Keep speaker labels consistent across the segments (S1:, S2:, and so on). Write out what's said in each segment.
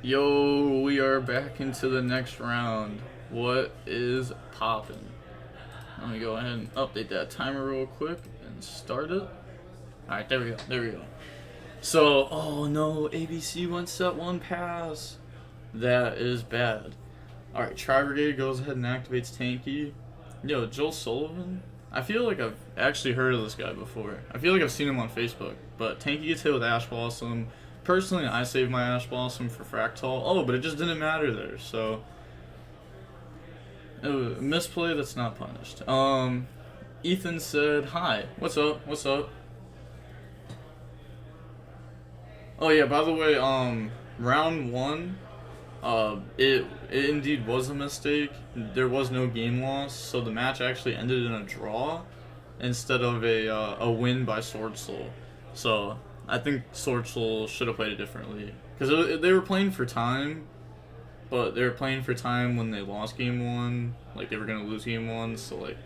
S1: Yo, we are back into the next round. What is poppin'? Let me go ahead and update that timer real quick and start it. Alright, there we go. There we go. So, oh no, ABC went set one pass. That is bad. Alright, Tri-Brigade goes ahead and activates Tanky. Yo, Joel Sullivan? I feel like I've actually heard of this guy before. I feel like I've seen him on Facebook. But Tanky gets hit with Ash Blossom. Personally, I saved my Ash Blossom for Fractal. Oh, but it just didn't matter there, so... It was a misplay that's not punished. Ethan said, hi, what's up, what's up? Oh yeah, by the way, round one, it indeed was a mistake. There was no game loss, so the match actually ended in a draw instead of a win by Sword Soul. So I think Sword Soul should have played it differently because they were playing for time, but they were playing for time when they lost game one, like they were gonna lose game one. So like,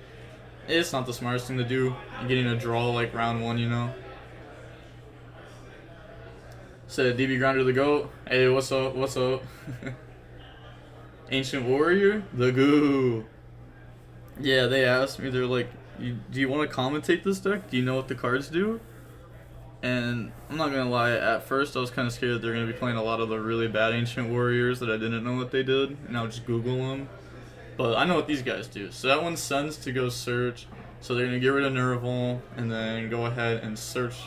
S1: it's not the smartest thing to do, getting a draw like round one, you know. Said DB Grinder the GOAT. Hey, what's up? What's up? Ancient Warrior? The Goo. Yeah, they asked me, they're like, do you want to commentate this deck? Do you know what the cards do? And I'm not going to lie, at first I was kind of scared that they're going to be playing a lot of the really bad Ancient Warriors that I didn't know what they did, and I would just Google them. But I know what these guys do. So that one sends to go search, so they're going to get rid of Nerval, and then go ahead and search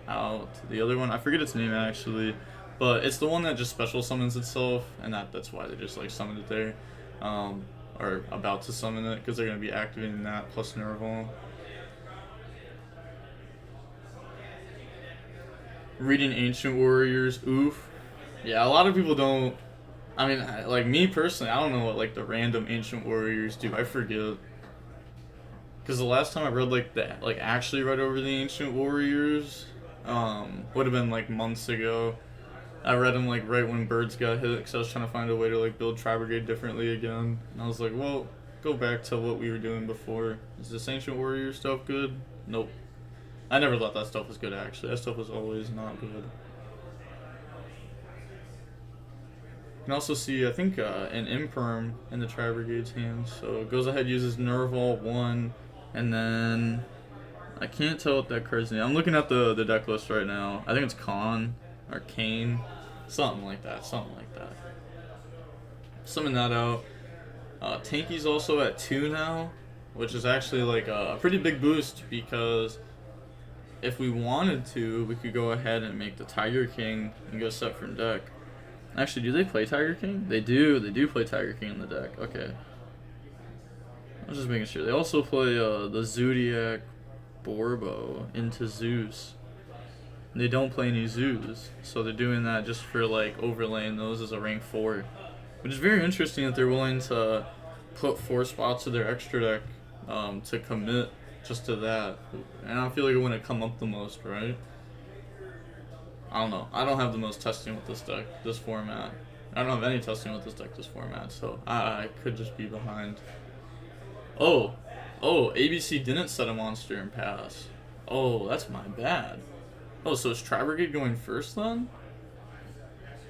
S1: out the other one. I forget its name actually, but it's the one that just special summons itself, and that's why they just like summoned it there, or about to summon it, because they're going to be activating that plus Nerval. Reading Ancient Warriors, oof. Yeah, a lot of people don't. I mean, like me personally, I don't know what like the random Ancient Warriors do. I forget. Because the last time I read actually read over the Ancient Warriors, would have been like months ago. I read them like right when Birds got hit, because I was trying to find a way to like build Tri-Brigade differently again. And I was like, well, go back to what we were doing before. Is this Ancient Warrior stuff good? Nope. I never thought that stuff was good, actually. That stuff was always not good. You can also see, I think, an Imperm in the Tri-Brigade's hands. So it goes ahead, uses Nerval 1, and then... I can't tell what that card's name. I'm looking at the deck list right now. I think it's Khan, or Kane. Something like that, something like that. Summon that out. Tanky's also at 2 now, which is actually like a pretty big boost, because... if we wanted to, we could go ahead and make the Tiger King and go set from deck. Actually, do they play Tiger King? They do. They do play Tiger King in the deck. Okay. I was just making sure. They also play the Zodiac Borbo into Zeus. They don't play any Zeus, so they're doing that just for like overlaying those as a rank 4. Which is very interesting that they're willing to put 4 spots of their extra deck to commit just to that. And I feel like it wouldn't come up the most, right? I don't know. I don't have the most testing with this deck, this format. I don't have any testing with this deck, this format, so I could just be behind. Oh, ABC didn't set a monster and pass. Oh, that's my bad. Oh, so is Tri-Brigade going first then?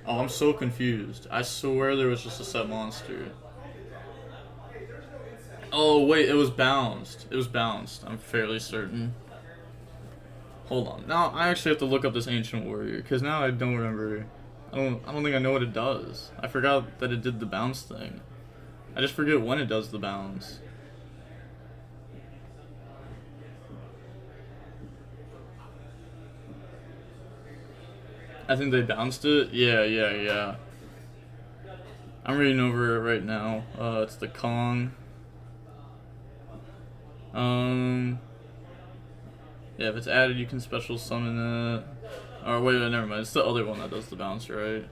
S1: Oh, I'm so confused. I swear there was just a set monster. Oh, wait, it was bounced. It was bounced, I'm fairly certain. Hold on. Now, I actually have to look up this Ancient Warrior, because now I don't remember. I don't think I know what it does. I forgot that it did the bounce thing. I just forget when it does the bounce. I think they bounced it? Yeah. I'm reading over it right now. It's the Kong. Yeah, if it's added, you can special summon it. Or wait, never mind. It's the other one that does the bounce, right?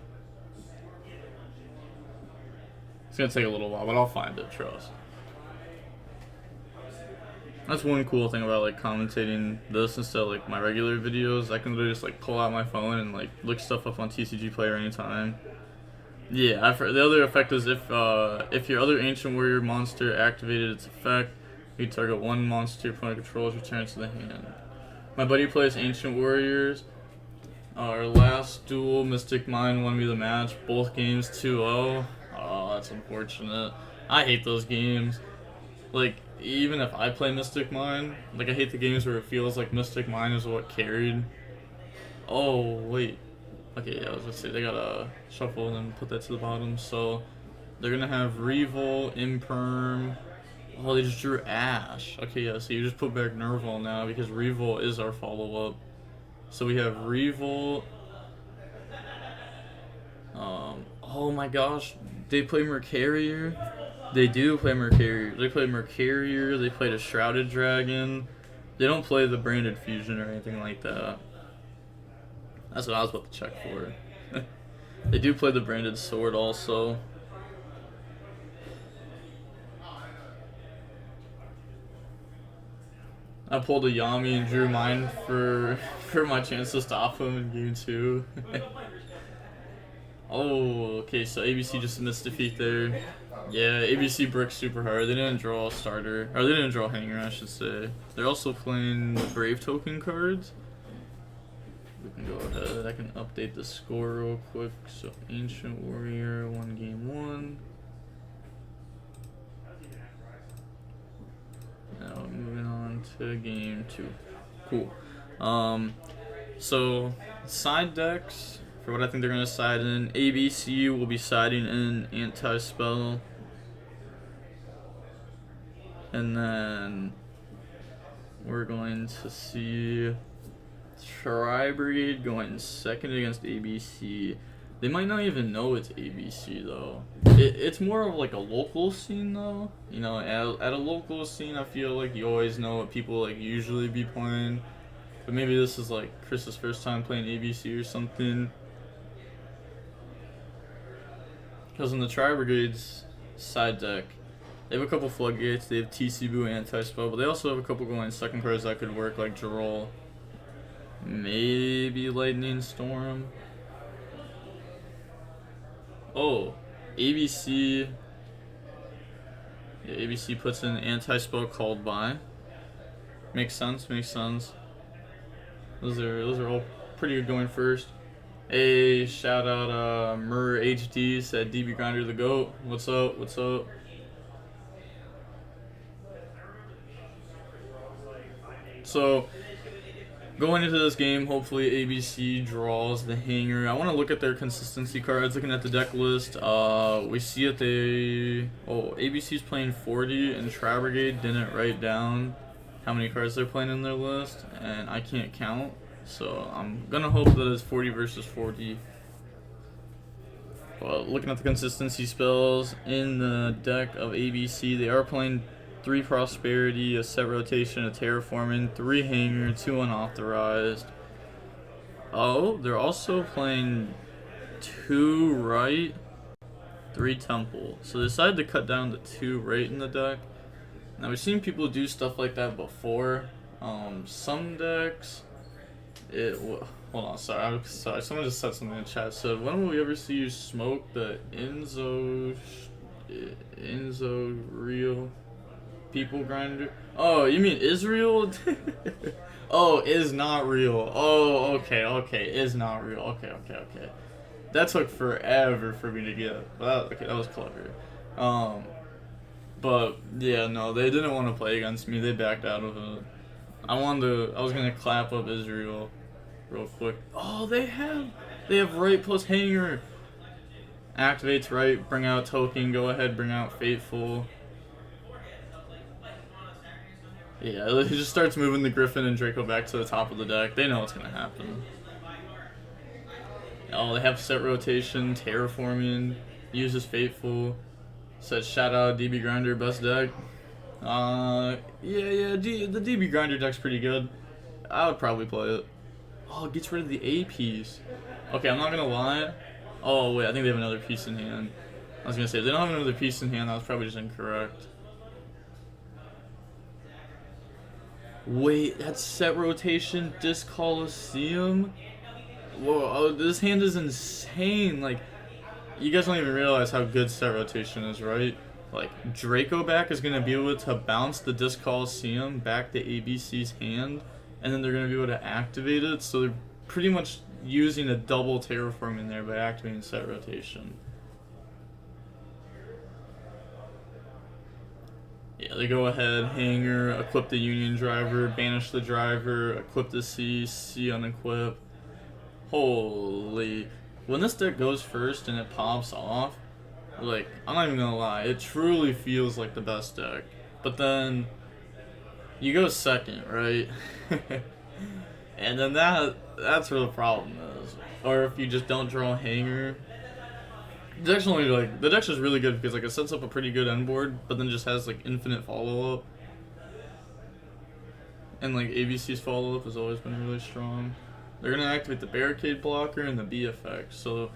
S1: It's gonna take a little while, but I'll find it, trust. That's one cool thing about like commentating this instead of like my regular videos. I can literally just like pull out my phone and like look stuff up on TCG Player anytime. Yeah, the other effect is if your other Ancient Warrior monster activated its effect, you target one monster your opponent controls, returns to the hand. My buddy plays Ancient Warriors. Our last duel, Mystic Mine won me the match. Both games 2-0. Oh, that's unfortunate. I hate those games. Like, even if I play Mystic Mine, like, I hate the games where it feels like Mystic Mine is what carried. Oh, wait. Okay, yeah, I was gonna say, they gotta shuffle and then put that to the bottom. So, they're gonna have Revolt, Imperm. Oh, they just drew Ash. Okay, yeah, so you just put back Nerval now because Revolt is our follow-up. So we have Revolt. Oh my gosh, they play Mercarier. They do play Mercarier. They play Mercarier. They played a Shrouded Dragon. They don't play the Branded Fusion or anything like that. That's what I was about to check for. They do play the Branded Sword also. I pulled a Yami and drew mine for my chance to stop him in game 2. Oh, okay, so ABC just missed defeat there. Yeah, ABC bricked super hard. They didn't draw a starter. Or they didn't draw a hanger, I should say. They're also playing Brave token cards. We can go ahead. I can update the score real quick. So, Ancient Warrior won game 1. Now moving on to game 2. Cool. So side decks for what I think they're gonna side in. ABC will be siding in Anti-Spell, and then we're going to see Tri-Brigade going second against ABC. They might not even know it's ABC though. It's more of like a local scene though. You know, at a local scene, I feel like you always know what people like usually be playing. But maybe this is like Chris's first time playing ABC or something. Because in the Tri-Brigade's side deck, they have a couple Floodgates. They have TCG, Anti-Spell, but they also have a couple going second cards that could work like Droll. Maybe Lightning Storm. Oh, ABC. Yeah, ABC puts in Anti-Spell called by. Makes sense. Makes sense. Those are all pretty good going first. Hey, shout out Mur HD said DB Grinder the GOAT. What's up? What's up? So going into this game, hopefully ABC draws the hanger. I want to look at their consistency cards. Looking at the deck list, we see that ABC's playing 40, and Tri-Brigade didn't write down how many cards they're playing in their list, and I can't count. So I'm gonna hope that it's 40 versus 40. Well, looking at the consistency spells in the deck of ABC, they are playing 3 Prosperity, a Set Rotation, a Terraforming, 3 Hanger, 2 Unauthorized. Oh, they're also playing 2 Right, 3 Temple. So they decided to cut down to 2 Right in the deck. Now we've seen people do stuff like that before. Some decks, hold on, sorry, someone just said something in the chat. So when will we ever see you smoke the Enzo real people grinder? Oh, you mean Israel? Oh, is not real. Oh, okay, is not real. Okay. That took forever for me to get. Okay, that was clever. But yeah, no, they didn't want to play against me. They backed out of it. I was gonna clap up Israel real quick. Oh, they have Right plus Hanger. Activates Right, bring out Token, go ahead, bring out Fateful. Yeah, it just starts moving the Griffin and Draco back to the top of the deck. They know what's gonna happen. Oh, they have Set Rotation, Terraforming, uses Fateful. Said shout out DB Grinder, best deck. The DB Grinder deck's pretty good. I would probably play it. Oh, it gets rid of the A piece. Okay, I'm not gonna lie. Oh wait, I think they have another piece in hand. I was gonna say if they don't have another piece in hand, that was probably just incorrect. Wait, that's Set Rotation, Disc Coliseum. Whoa, this hand is insane. Like, you guys don't even realize how good Set Rotation is, right? Like, Draco back is gonna be able to bounce the Disc Coliseum back to ABC's hand, and then they're gonna be able to activate it. So pretty much using a double terraform in there by activating set rotation. Yeah, they go ahead, hanger, equip the Union driver, banish the driver, equip the C, C unequip. Holy. When this deck goes first and it pops off, like, I'm not even gonna lie, it truly feels like the best deck. But then, you go second, right? And then that's where the problem is. Or if you just don't draw a hanger. The deck's just really good because like it sets up a pretty good end board, but then just has like infinite follow up. And like ABC's follow up has always been really strong. They're gonna activate the barricade blocker and the B effect. So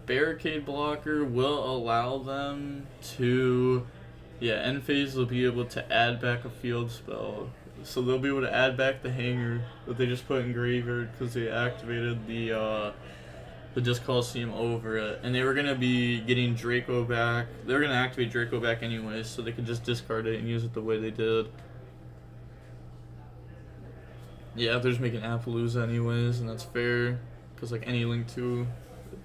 S1: barricade blocker will allow them to end phase they'll be able to add back a field spell. So they'll be able to add back the hanger that they just put in graveyard because they activated the Disc Coliseum over it. And they were going to be getting Draco back. They were going to activate Draco back anyways, so they could just discard it and use it the way they did. Yeah, they're just making Appaloosa anyways, and that's fair. Because like any Link 2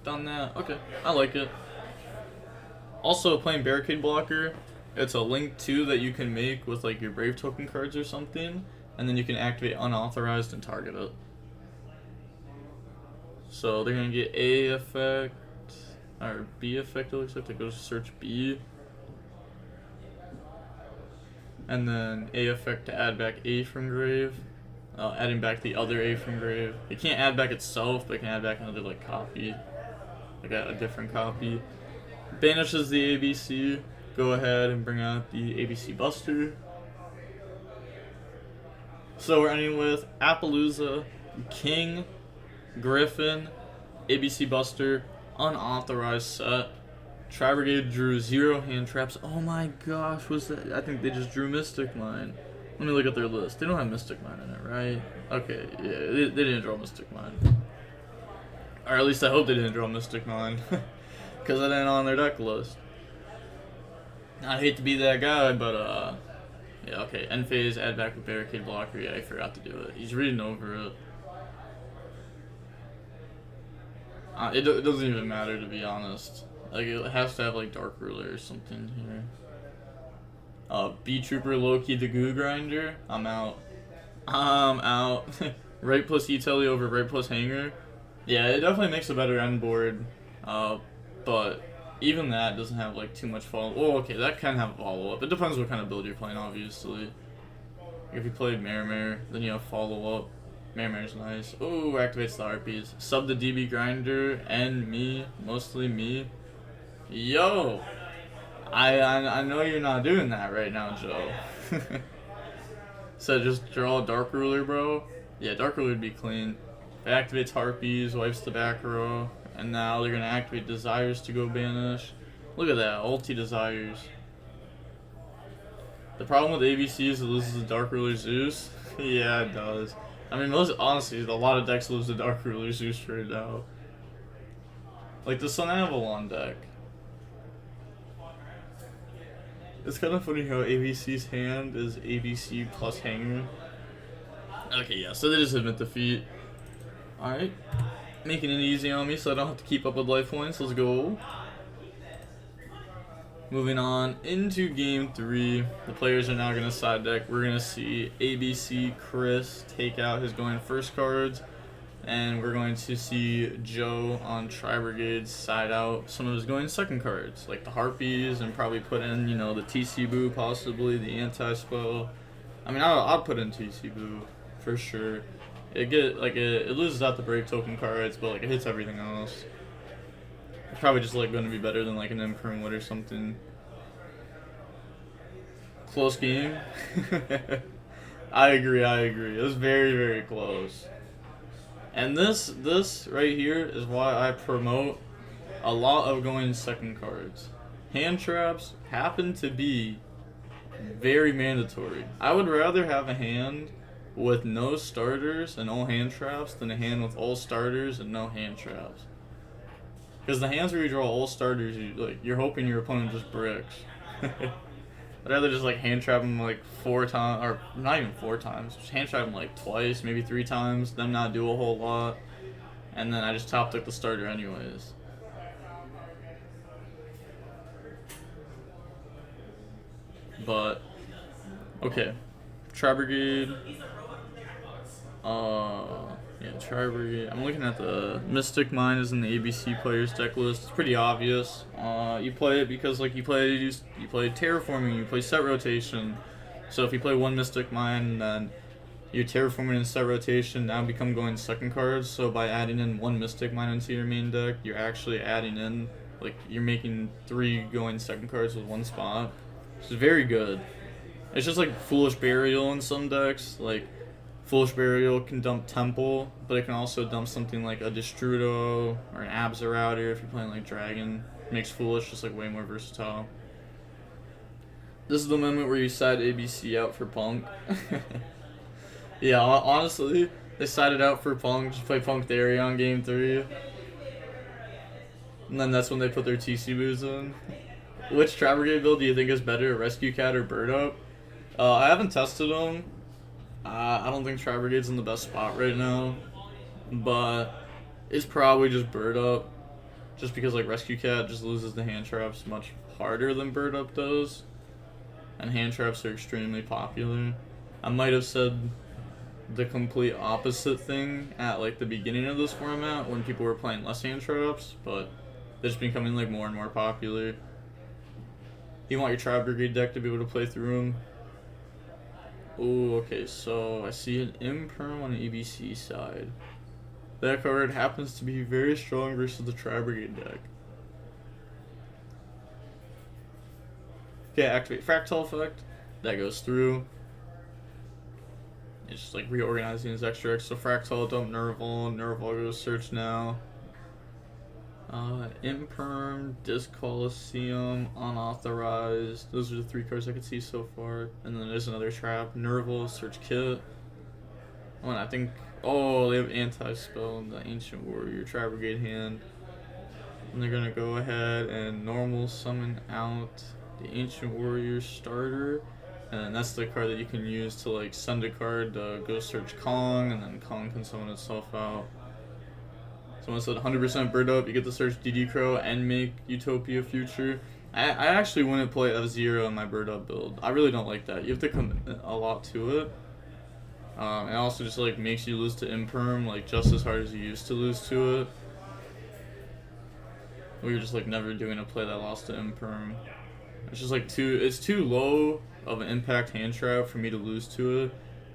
S1: done that. Okay, I like it. Also, playing Barricade Blocker, it's a Link 2 that you can make with like your Brave token cards or something, and then you can activate Unauthorized and target it. So they're gonna get A effect, or B effect, it looks like. They go to search B. And then A effect to add back A from grave. Adding back the other A from grave. It can't add back itself, but it can add back another like copy. Like a different copy. Banishes the ABC. Go ahead and bring out the ABC Buster. So we're ending with Appaloosa, King, Griffin, ABC Buster, unauthorized set. Tri-Brigade drew 0 hand traps. Oh my gosh, was that? I think they just drew Mystic Mine. Let me look at their list. They don't have Mystic Mine in it, right? Okay, yeah, they didn't draw Mystic Mine. Or at least I hope they didn't draw Mystic Mine. Because that ain't on their deck list. I'd hate to be that guy, but yeah, okay. End phase, add back with Barricade Blocker. Yeah, I forgot to do it. He's reading over it. It doesn't even matter, to be honest. Like, it has to have, like, Dark Ruler or something here. B-Trooper, Loki, the Goo Grinder. I'm out. I'm out. Right plus E-Telly over right plus Hanger. Yeah, it definitely makes a better end board. But even that doesn't have, like, too much follow-up. Oh, okay, that can have follow-up. It depends what kind of build you're playing, obviously. If you played Mare, then you have follow-up. Mare's nice. Ooh, activates the Harpies. Sub the DB Grinder and me. Mostly me. Yo! I know you're not doing that right now, Joe. So just draw a Dark Ruler, bro. Yeah, Dark Ruler would be clean. It activates Harpies, wipes the back row. And now they're going to activate Desires to go banish. Look at that, ulti Desires. The problem with ABC is it loses the Dark Ruler Zeus. Yeah, it does. I mean, honestly, a lot of decks lose the Dark Ruler Zeus right now. Like the Sun Avalon deck. It's kind of funny how ABC's hand is ABC plus Hanger. Okay, yeah, so they just admit defeat. Alright. Making it easy on me so I don't have to keep up with life points. Let's go. Moving on into game 3. The players are now going to side deck. We're going to see ABC Chris take out his going first cards. And we're going to see Joe on Tri-Brigade's side out some of his going second cards. Like the Harpies and probably put in, you know, the TC Boo possibly, the anti-spell. I mean, I'll put in TC Boo for sure. It loses out the Brave token cards, but like it hits everything else. It's probably just like going to be better than like an Impermanent or something. Close game. I agree. It was very, very close. And this right here is why I promote a lot of going second cards. Hand traps happen to be very mandatory. I would rather have a hand with no starters and all hand traps than a hand with all starters and no hand traps. Because the hands where you draw all starters, you're hoping your opponent just bricks. I'd rather just like hand trap him like 4 times, or not even 4 times. Just hand trap him like twice, maybe 3 times. Them not do a whole lot, and then I just top deck the starter anyways. But okay, Tri-Brigade. Yeah, Tri-Brigade. I'm looking at the Mystic Mine is in the ABC players deck list. It's pretty obvious. You play it because like you play terraforming, you play set rotation. So if you play one Mystic Mine, then your terraforming and set rotation now become going second cards. So by adding in one Mystic Mine into your main deck, you're actually adding in like you're making 3 going second cards with one spot. Which is very good. It's just like Foolish Burial in some decks. Like Foolish Burial can dump Temple, but it can also dump something like a Destrudo or an Abzerrouter if you're playing like Dragon. Makes Foolish just like way more versatile. This is the moment where you side ABC out for Punk. Yeah, honestly, they sided out for Punk. Just play Punk Theory on game 3. And then that's when they put their TC moves in. Which Tri-Brigade build do you think is better, Rescue Cat or Bird Up? I haven't tested them. I don't think Tri-Brigade's in the best spot right now, but it's probably just Bird Up, just because like Rescue Cat just loses the hand traps much harder than Bird Up does, and hand traps are extremely popular. I might have said the complete opposite thing at like the beginning of this format when people were playing less hand traps, but they're just becoming like more and more popular. You want your Tri-Brigade deck to be able to play through them. Oh, okay, so I see an Imperm on the ABC side. That card happens to be very strong versus the Tri-Brigade deck. Okay, activate Fractal Effect. That goes through. It's just like reorganizing his extra X. So Fractal, dump Nerval. Nerval goes search now. Imperm, Disc Coliseum, Unauthorized. Those are the 3 cards I could see so far. And then there's another trap. Nerval, Search Kit. Oh, and I think... Oh, they have Anti-Spell in the Ancient Warrior Tri-Brigade hand. And they're going to go ahead and normal summon out the Ancient Warrior starter. And then that's the card that you can use to like send a card to go search Kong, and then Kong can summon itself out. Someone said 100% Bird Up, you get to search DD Crow and make Utopia Future. I actually wouldn't play F-Zero in my Bird Up build. I really don't like that. You have to commit a lot to it. It also just like makes you lose to Imperm like just as hard as you used to lose to it. We were just like never doing a play that lost to Imperm. It's just like it's too low of an impact hand trap for me to lose to it.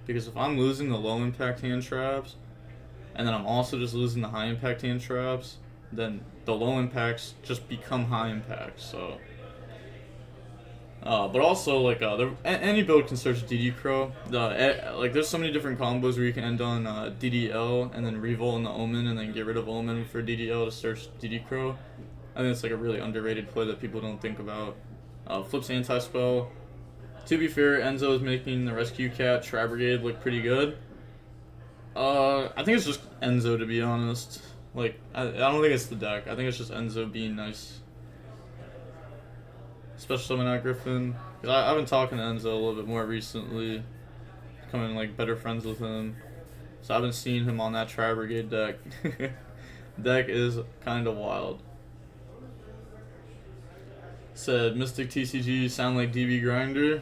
S1: Because if I'm losing the low impact hand traps, and then I'm also just losing the high impact hand traps, then the low impacts just become high impacts. So, but also like any build can search DD Crow. Like there's so many different combos where you can end on DDL and then Revolt in the Omen and then get rid of Omen for DDL to search DD Crow. I think it's like a really underrated play that people don't think about. Flips Anti-Spell. To be fair, Enzo is making the Rescue Cat Tri-Brigade look pretty good. I think it's just Enzo, to be honest. Like, I don't think it's the deck. I think it's just Enzo being nice. Special summon out Griffin. I've been talking to Enzo a little bit more recently. Becoming, like, better friends with him. So I've been seeing him on that Tri-Brigade deck. Deck is kind of wild. Said, Mystic TCG sound like DB Grinder.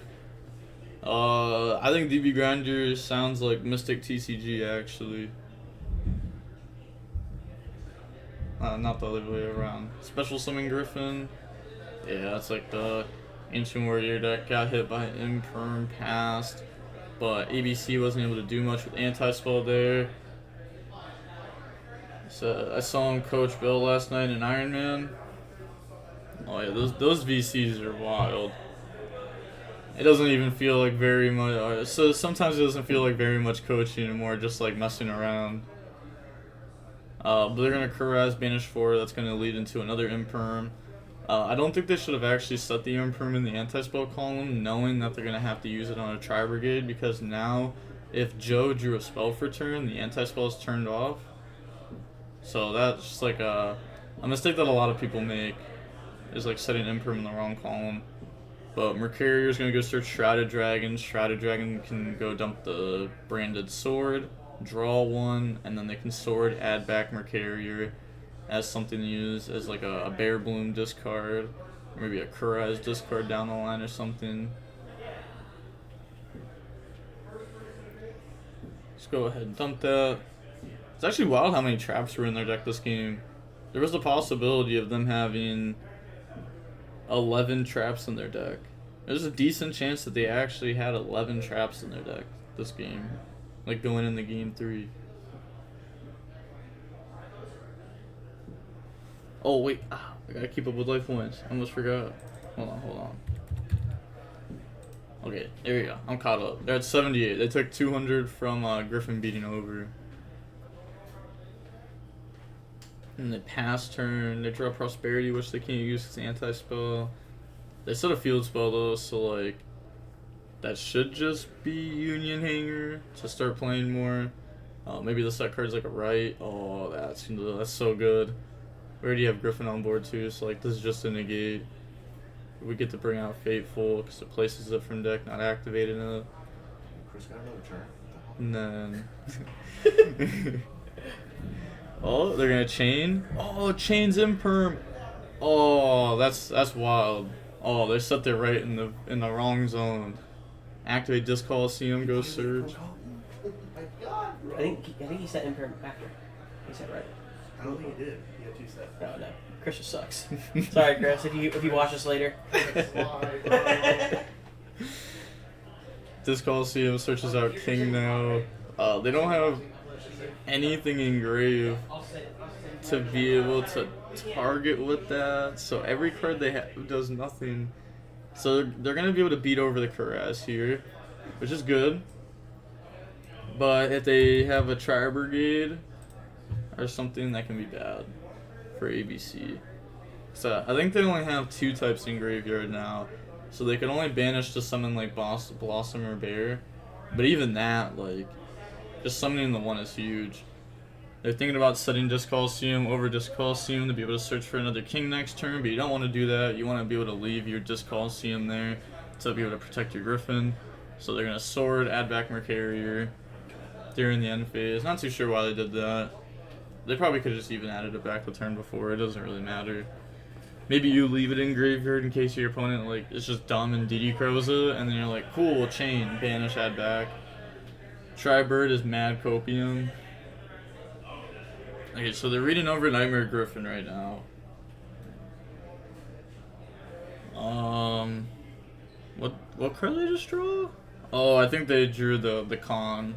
S1: I think DB Grinder sounds like Mystic TCG, actually. Not the other way around. Special Summon Griffin. Yeah, that's like the Ancient Warrior deck got hit by Imperm past, but ABC wasn't able to do much with Anti-Spell there. So I saw him coach Bill last night in Iron Man. Oh yeah, those VCs are wild. It doesn't even feel like very much. So sometimes it doesn't feel like very much coaching and more just like messing around. But they're gonna Kuraz Banish 4. That's gonna lead into another Imperm. I don't think they should have actually set the Imperm in the Anti-Spell column, knowing that they're gonna have to use it on a Tri-Brigade, because now if Joe drew a spell for turn, the Anti-Spell is turned off. So that's just like a mistake that a lot of people make, is like setting Imperm in the wrong column. But Mercurier's gonna go search Shrouded Dragon. Shrouded Dragon can go dump the branded sword, draw one, and then they can sword add back Mercurier as something to use as like a Bear Bloom discard, or maybe a Kuraz discard down the line or something. Let's go ahead and dump that. It's actually wild how many traps were in their deck this game. There was the possibility of them having 11 traps in their deck. There's a decent chance that they actually had 11 traps in their deck this game, like going into game 3. Oh wait, I gotta keep up with life points. I almost forgot. Hold on. Okay, there we go. I'm caught up. They're at 78. They took 200 from Griffin beating over. And they pass turn. They draw Prosperity, which they can't use as anti-spell. They set a field spell though, so like that should just be Union Hanger to start playing more. Maybe the set card's like a right. Oh, that's so good. We already have Griffin on board too, so like this is just a negate. We get to bring out Fateful because it places it from deck, not activated in it.
S2: Chris got another turn.
S1: And then oh, they're gonna chain. Oh, chains imperm. Oh, that's wild. Oh, they set their right in the wrong zone. Activate Disc Coliseum, go Surge.
S3: I think he set imperm after. He said right.
S2: I don't think he did. He had 2 sets.
S3: No. Chris just sucks. Sorry, Chris. If you watch this later.
S1: Disc Coliseum searches out King now. They don't have anything engraved to be able to target with that, so every card they have does nothing. So they're gonna be able to beat over the Kuraz here, which is good. But if they have a Tri-Brigade or something, that can be bad for ABC. So I think they only have 2 types in graveyard now, so they can only banish to summon like Blossom or Bear. But even that, like, just summoning the one is huge. They're thinking about setting Disc Coliseum over Disc Coliseum to be able to search for another king next turn, but you don't want to do that. You want to be able to leave your Disc Coliseum there to be able to protect your Griffin. So they're going to sword, add back Mercurier during the end phase. Not too sure why they did that. They probably could have just even added it back the turn before. It doesn't really matter. Maybe you leave it in graveyard in case your opponent like is just dumb and DD crows it, and then you're like, cool, chain, banish, add back. Tri-Bird is mad copium. Okay, so they're reading over Nightmare Griffin right now. What card did they just draw? Oh, I think they drew the con,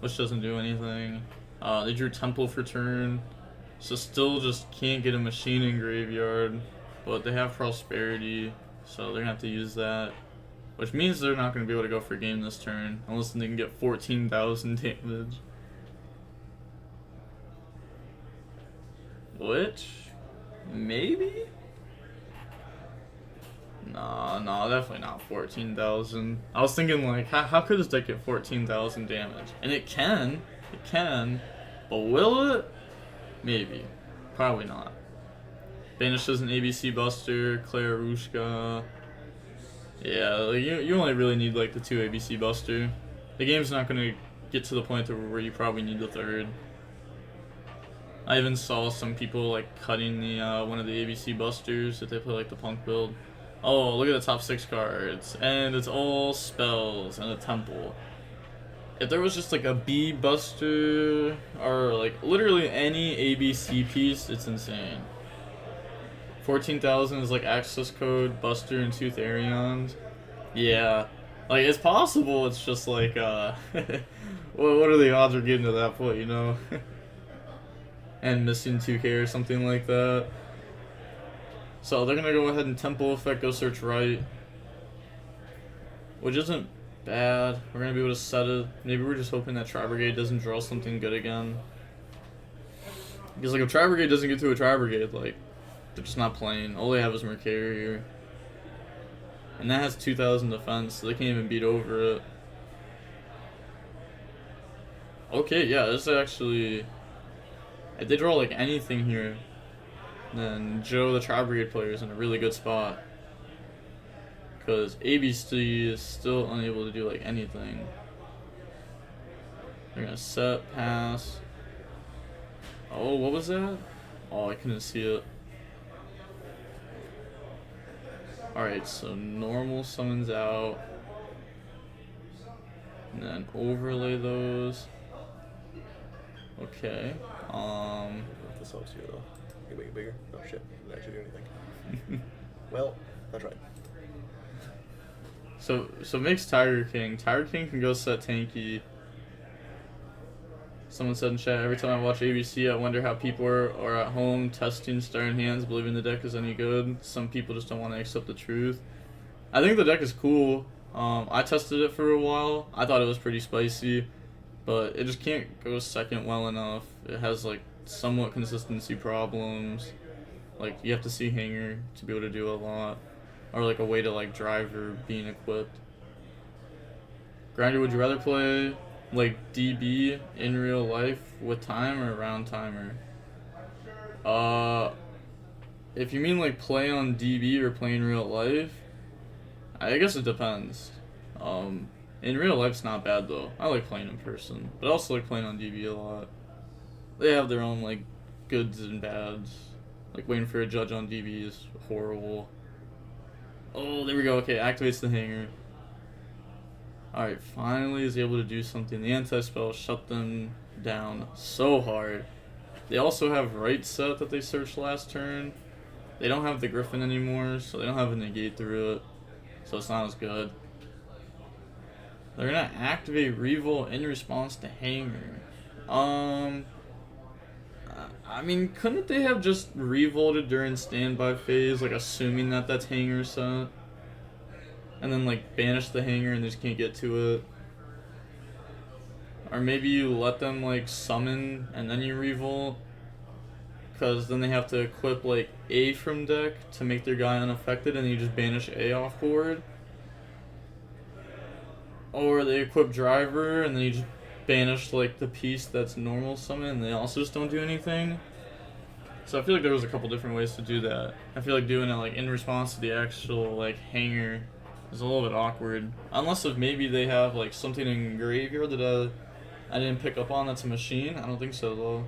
S1: which doesn't do anything. They drew Temple for turn, so still just can't get a machine in graveyard, but they have Prosperity, so they're gonna have to use that, which means they're not gonna be able to go for game this turn unless they can get 14,000 damage. Which, maybe? No, definitely not 14,000. I was thinking like, how could this deck get 14,000 damage? And it can, but will it? Maybe, probably not. Banishes an ABC Buster, Claire Rushka. Yeah, like you only really need like the 2 ABC Buster. The game's not gonna get to the point where you probably need the 3rd. I even saw some people like cutting the one of the ABC Busters if they play like the Punk build. Oh, look at the top 6 cards, and it's all spells and a temple. If there was just like a B Buster or like literally any ABC piece, it's insane. 14,000 is like access code, Buster, and 2 Therions. Yeah, like it's possible. It's just like what are the odds of getting to that point, you know? And missing 2K or something like that. So they're gonna go ahead and temple effect, go search right, which isn't bad. We're gonna be able to set it. Maybe we're just hoping that Tri-Brigade doesn't draw something good again. Because like if Tri-Brigade doesn't get to a Tri-Brigade, like they're just not playing. All they have is Mercurier, and that has 2,000 defense, so they can't even beat over it. Okay, yeah, this is actually. If they draw like anything here, then Joe, the Tri-Brigade player, is in a really good spot. Because ABC is still unable to do like anything. They're gonna set, pass. Oh, what was that? Oh, I couldn't see it. Alright, so normal summons out. And then overlay those. Okay.
S4: This helps you though. You make it bigger? Oh shit, didn't actually do anything. Well, that's right.
S1: So mix Tiger King. Tiger King can go set tanky. Someone said in chat, every time I watch ABC, I wonder how people are at home testing starting hands, believing the deck is any good. Some people just don't want to accept the truth. I think the deck is cool. I tested it for a while. I thought it was pretty spicy, but it just can't go second well enough. It has like somewhat consistency problems. Like you have to see hanger to be able to do a lot, or like a way to like driver being equipped. Grinder, would you rather play like DB in real life with time or round timer? If you mean like play on DB or play in real life, I guess it depends. In real life it's not bad though. I like playing in person, but I also like playing on DB a lot. They have their own like goods and bads. Like waiting for a judge on DB is horrible. Oh, there we go. Okay, activates the hanger. Alright, finally is able to do something. The anti-spell shut them down so hard. They also have right set that they searched last turn. They don't have the Griffin anymore, so they don't have a negate through it. So it's not as good. They're gonna activate Revolt in response to hanger. I mean, couldn't they have just revolted during standby phase, like assuming that that's hanger set? And then like banish the hanger and they just can't get to it. Or maybe you let them like summon and then you revolt. Because then they have to equip like A from deck to make their guy unaffected and you just banish A off board. Or they equip driver and then you just banish like the piece that's normal summon and they also just don't do anything. So I feel like there was a couple different ways to do that. I feel like doing it like in response to the actual like hanger is a little bit awkward. Unless if maybe they have like something in graveyard that I didn't pick up on that's a machine. I don't think so though.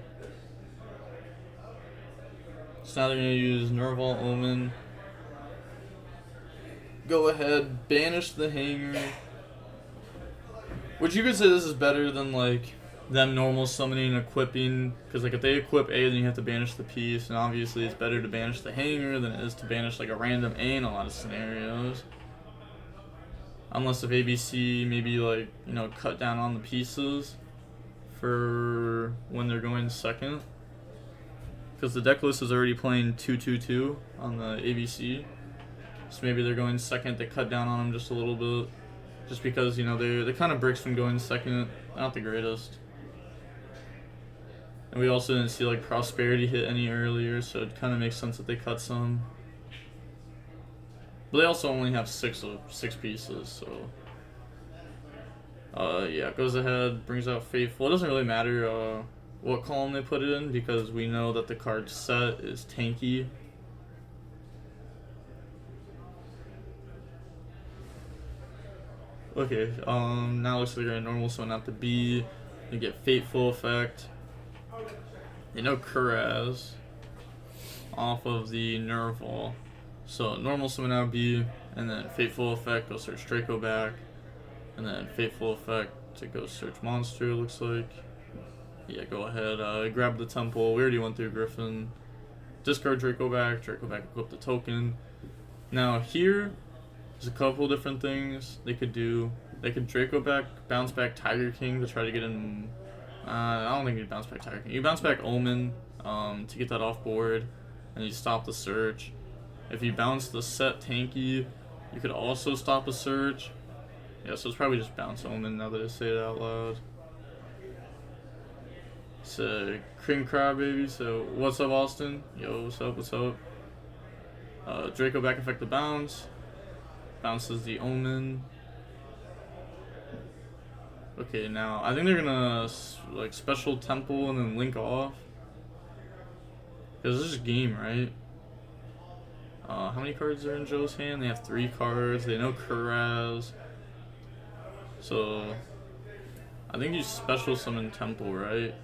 S1: So now they're going to use Nerval Omen. Go ahead, banish the hanger. Which you could say this is better than like them normal summoning and equipping. Because like if they equip A then you have to banish the piece. And obviously it's better to banish the hanger than it is to banish like a random A in a lot of scenarios. Unless if ABC maybe like, you know, cut down on the pieces for when they're going second. Because the deck list is already playing 2-2-2 on the ABC. So maybe they're going second, they cut down on them just a little bit. Just because, you know, they kind of bricks from going second. Not the greatest. And we also didn't see like Prosperity hit any earlier, so it kind of makes sense that they cut some. But they also only have six pieces, so yeah, goes ahead, brings out Faithful. It doesn't really matter what column they put it in because we know that the card set is tanky. Okay, now it looks like they're normal, so not the B. You get Fateful effect. You know Kuraz off of the Nerval. So normal summon out B, and then Fateful effect, go search Draco back, and then Fateful effect to go search monster, it looks like. Yeah, go ahead, grab the temple, we already went through Griffin. Discard Draco back, equip the token. Now here, there's a couple different things they could do. They could Draco back, bounce back Tiger King to try to get in. I don't think you bounce back Tiger King. You bounce back Omen to get that off board, and you stop the search. If you bounce the set tanky, you could also stop a search. Yeah, so it's probably just bounce Omen now that I say it out loud. So, Cream Crybaby, so what's up, Austin? Yo, what's up? Draco back effect the bounce. Bounces the Omen. Okay, now I think they're gonna like special temple and then link off. Cause this is game, right? How many cards are in Joe's hand? They have 3 cards. They know Kuraz. So, I think you special summon Temple, right?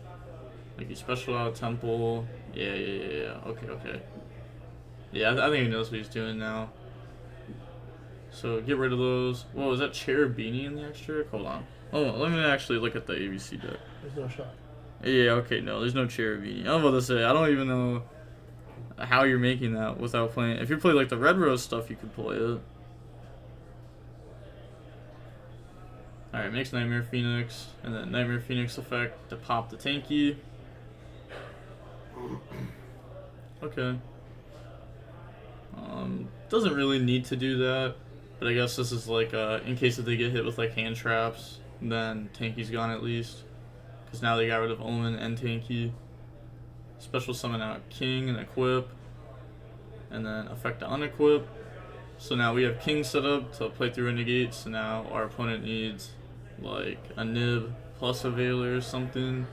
S1: Like you special out Temple. Yeah. Okay. Yeah, I think he knows what he's doing now. So get rid of those. Whoa, is that Cherubini in the extra? Hold on. Oh, let me actually look at the ABC deck.
S4: There's no shot.
S1: Yeah, okay, no, there's no Cherubini. I'm about to say, I don't even know how you're making that without playing. If you play like the Red Rose stuff, you could play it. Alright, makes Nightmare Phoenix, and then Nightmare Phoenix effect to pop the tanky. Okay. Doesn't really need to do that, but I guess this is like, in case if they get hit with like hand traps, then tanky's gone at least. Because now they got rid of Omen and tanky. Special summon out King and equip, and then effect to unequip. So now we have King set up to play through a negate, so now our opponent needs like a nib plus a Veiler or something.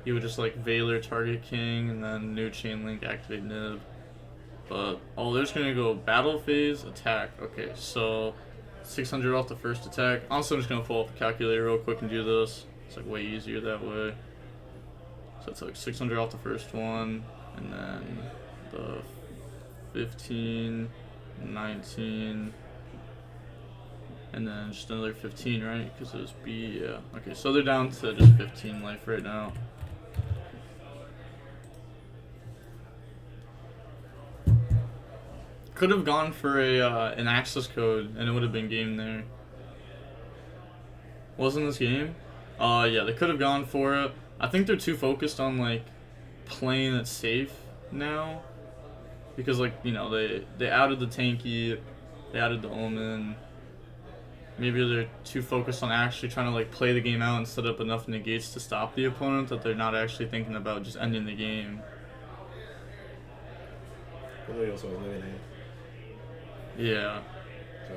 S1: He would just like Veiler target King and then new chain link activate nib. But they're just gonna go battle phase attack. Okay, so 600 off the first attack. Honestly, I'm just gonna pull up the calculator real quick and do this. It's like way easier that way. So it's like 600 off the first one, and then the 15, 19, and then just another 15, right? Because it was B, yeah. Okay, so they're down to just 15 life right now. Could have gone for an access code, and it would have been game there. Wasn't this game? Yeah, they could have gone for it. I think they're too focused on like playing it safe now, because like, you know, they added the tanky, they added the Omen. Maybe they're too focused on actually trying to like play the game out and set up enough negates to stop the opponent that they're not actually thinking about just ending the game.
S4: He also has living hand.
S1: Yeah.
S4: So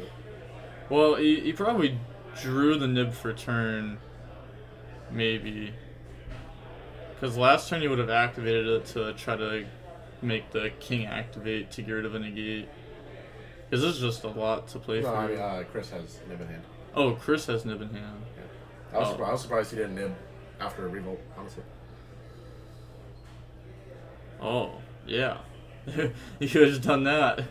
S1: Well, he probably drew the nib for turn, maybe. Because last turn he would have activated it to try to make the king activate to get rid of a negate. Because this is just a lot to play
S2: No,
S1: for.
S2: I mean, Chris has nib in hand.
S1: Oh, Chris has nib in hand.
S2: Yeah. I was surprised he didn't nib after a revolt, honestly.
S1: Oh, yeah. He could have just done that.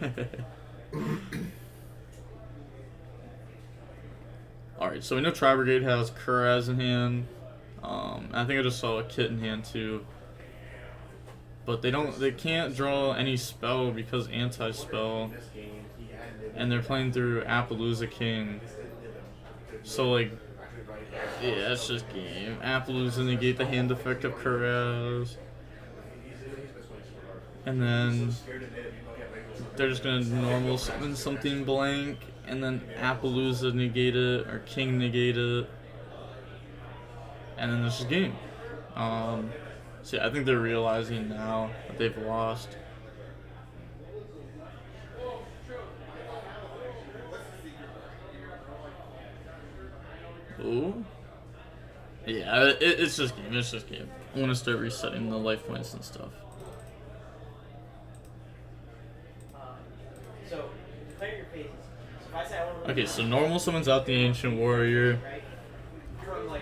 S1: Alright, so we know Tri-Brigade has Kuraz in hand. I think I just saw a Kit in hand too. But they can't draw any spell because anti-spell. And they're playing through Appaloosa King. So like, yeah, it's just game. Appaloosa negate the hand effect of Kuraz. And then they're just gonna normal summon something blank, and then Appaloosa negate it, or King negate it, and then this is game. So yeah, I think they're realizing now that they've lost. Ooh. Yeah, it's just game. It's just game. I want to start resetting the life points and stuff.
S3: So, declare your phases. So if I say I want to
S1: Okay, so normal summons out the Ancient Warrior.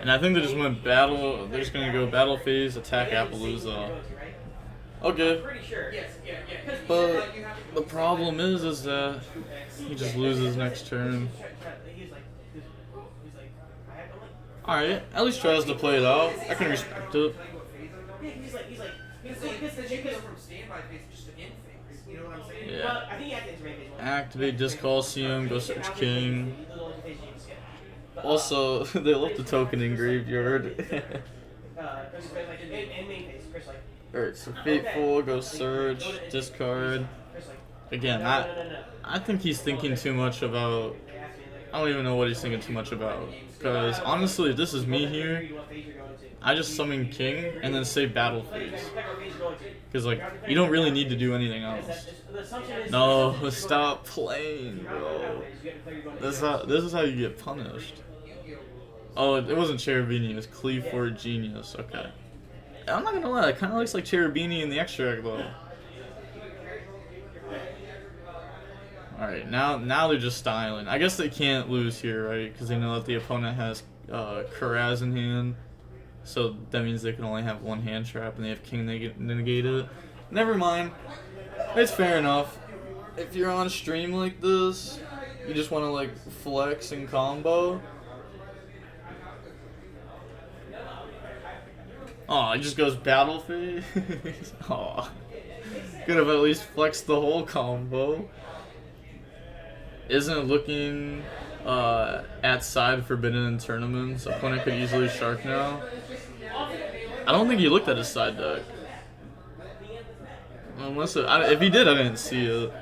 S1: And I think they just went battle. They're just gonna go battle phase, attack Appaloosa. Okay.
S3: pretty sure. Yes, yeah.
S1: But the problem is that he just loses next turn. Alright, at least tries to play it out. I can respect it. Yeah. Activate Disc Coliseum, go search King. Also, they left the token in graveyard. Alright, so Fateful, go search, discard. Again, I think he's thinking too much about... I don't even know what he's thinking too much about. Because honestly, if this is me here, I just summon King and then say battle phase. Because like, you don't really need to do anything else. No, stop playing, bro. This is how you get punished. Oh, it wasn't Cherubini, it was Cleave for Genius. Okay. I'm not gonna lie, it kind of looks like Cherubini in the extract though. Alright, now they're just styling. I guess they can't lose here, right? Because they know that the opponent has Kuraz in hand. So that means they can only have one hand trap, and they have king negate it. Never mind. It's fair enough. If you're on stream like this, you just want to like flex and combo. Oh, it just goes battle phase. Oh, could have at least flexed the whole combo. Isn't looking at side forbidden in tournaments. Opponent could easily shark now. I don't think he looked at his side deck. Unless if he did, I didn't see it.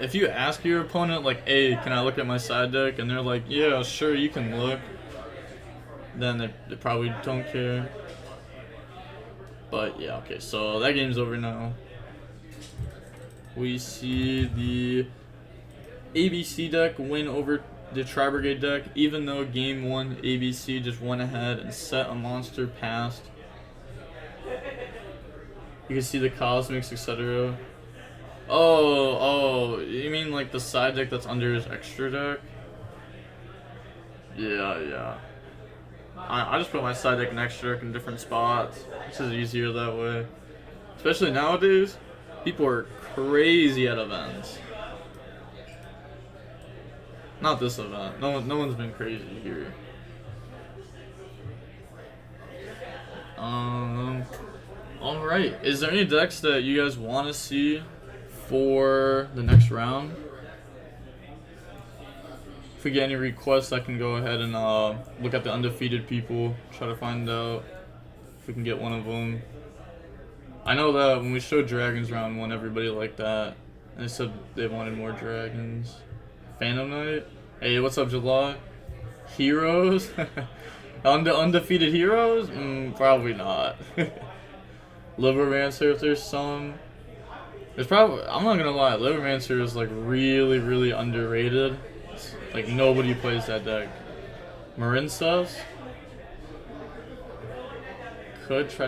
S1: If you ask your opponent, like, hey, can I look at my side deck? And they're like, yeah, sure, you can look. Then they probably don't care. But yeah, okay, so that game's over now. We see the ABC deck win over the Tri-Brigade deck, even though game 1 ABC just went ahead and set a monster past. You can see the cosmics, etc. Oh, you mean like the side deck that's under his extra deck? Yeah. I just put my side deck and extra deck in different spots. This is easier that way. Especially nowadays, people are crazy at events. Not this event. No one's been crazy here. Alright. Is there any decks that you guys want to see for the next round? If we get any requests, I can go ahead and look at the undefeated people, try to find out if we can get one of them. I know that when we showed Dragons round 1, everybody liked that. And they said they wanted more Dragons. Phantom Knight? Hey, what's up, July? Heroes? Undefeated heroes? Probably not. Livermancer, if there's some. There's probably, I'm not gonna lie, Livermancer is like really, really underrated. Like nobody plays that deck. Marinsas? Could try